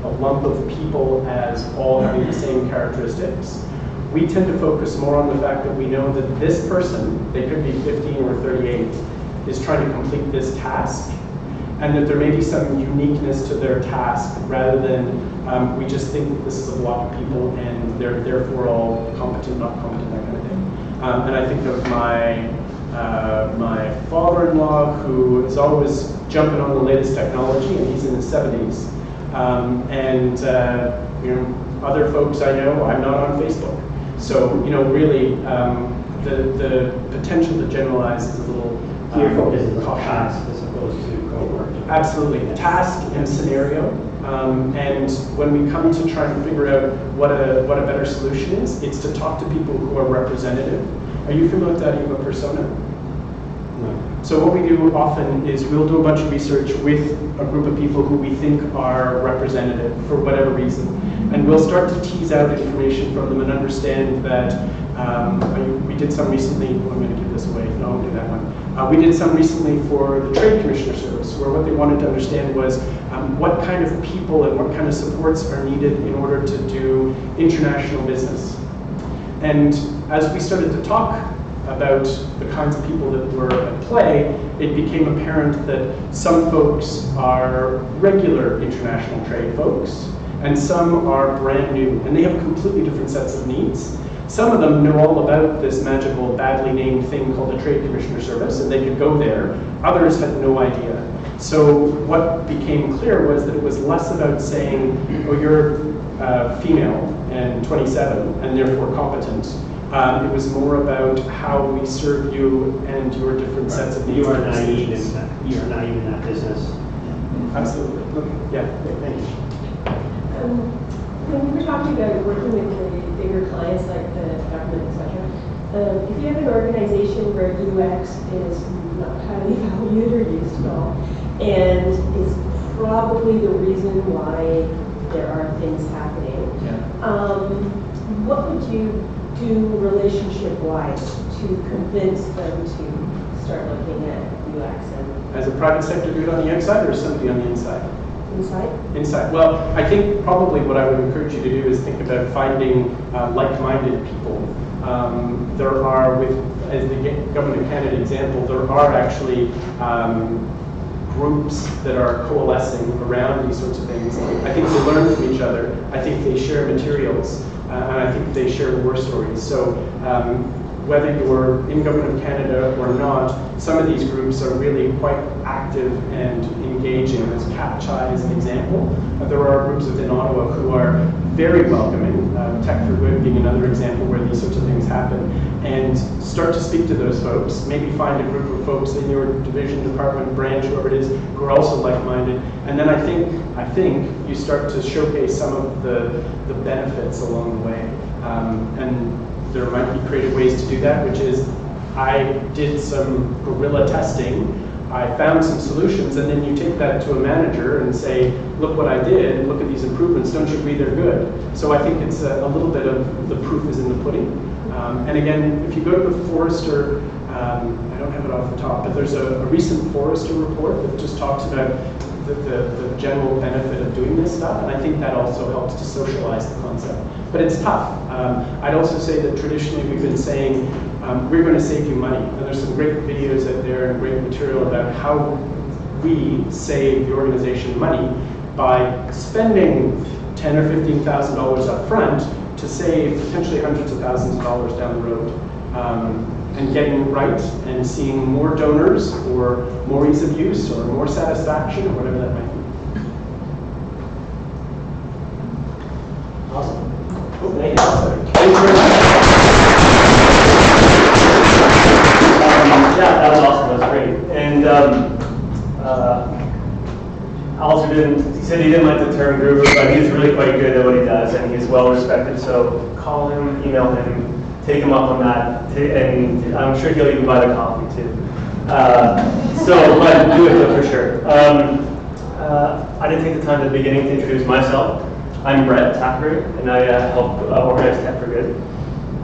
a lump of people as all having the same characteristics. We tend to focus more on the fact that we know that this person, they could be 15 or 38, is trying to complete this task, and that there may be some uniqueness to their task rather than we just think that this is a block of people and they're therefore all competent, not competent, that kind of thing. And I think of my father-in-law, who is always jumping on the latest technology, and he's in his 70s. You know, other folks I know, I'm not on Facebook. So, you know, really, the potential to generalize is a little Your focus is on task as opposed to cohort. Absolutely, task and scenario. And when we come to try and figure out what a better solution is, it's to talk to people who are representative. Are you familiar with the idea of a persona? No. So what we do often is we'll do a bunch of research with a group of people who we think are representative for whatever reason. And we'll start to tease out information from them and understand that we did some recently, I'm going to give this away, no, I'll do that one. We did some recently for the Trade Commissioner Service, where what they wanted to understand was what kind of people and what kind of supports are needed in order to do international business. And as we started to talk about the kinds of people that were at play, it became apparent that some folks are regular international trade folks, and some are brand new, and they have completely different sets of needs. Some of them know all about this magical, badly named thing called the Trade Commissioner Service, and they could go there. Others had no idea. So what became clear was that it was less about saying, oh, you're female and 27 and therefore competent. It was more about how we serve you and your different sets of needs. You are naive in that business. Absolutely. Yeah. Thank you. When we were talking about working with the bigger clients like the government, etc., if you have an organization where UX is not highly valued or used at all, and is probably the reason why there are things happening, what would you do relationship-wise to convince them to start looking at UX? And as a private sector dude on the outside or somebody on the inside? inside? Inside. Well, I think probably what I would encourage you to do is think about finding like-minded people. There are, as the Government of Canada example, there are actually groups that are coalescing around these sorts of things. I think they learn from each other. I think they share materials, and I think they share war stories. So whether you're in Government of Canada or not, some of these groups are really quite active and engaging. As CapChai is an example. There are groups within Ottawa who are very welcoming, Tech for Good being another example where these sorts of things happen, and start to speak to those folks. Maybe find a group of folks in your division, department, branch, whoever it is, who are also like-minded. And then I think you start to showcase some of the benefits along the way. And there might be creative ways to do that, which is I did some guerrilla testing, I found some solutions, and then you take that to a manager and say, look what I did, look at these improvements, don't you agree they're good? So I think it's a little bit of the proof is in the pudding. And again, if you go to the Forrester, I don't have it off the top, but there's a recent Forrester report that just talks about the general benefit of doing this stuff, and I think that also helps to socialize the concept. But it's tough. I'd also say that traditionally we've been saying, we're going to save you money. And there's some great videos out there and great material about how we save the organization money by spending $10,000 or $15,000 up front to save potentially hundreds of thousands of dollars down the road. And getting it right and seeing more donors or more ease of use or more satisfaction or whatever that might be. Awesome. Cool. Thank you. Thanks very much. Yeah, that was awesome. That was great. And Alistair he said he didn't like the term guru, but he's really quite good at what he does, and he's well respected. So call him, email him, take him up on that, and I'm sure he'll even buy the coffee too. But do it for sure. I didn't take the time at the beginning to introduce myself. I'm Brett Tapper, and I help organize Tech for Good.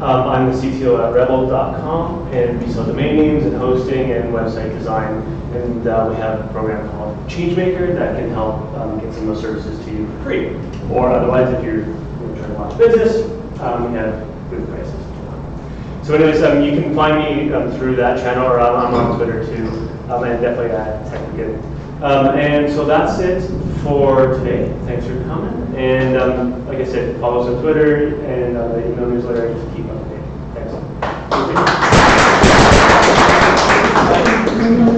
I'm the CTO at rebel.com, and we sell domain names and hosting and website design. And we have a program called Changemaker that can help get some of those services to you for free. Or otherwise, if you're trying to launch a business, we have good prices. So anyways, you can find me through that channel, or I'm on Twitter too, and definitely at Tech for Good. And so that's it for today. Thanks for coming. And like I said, follow us on Twitter and the email newsletter to keep up to date. Thanks.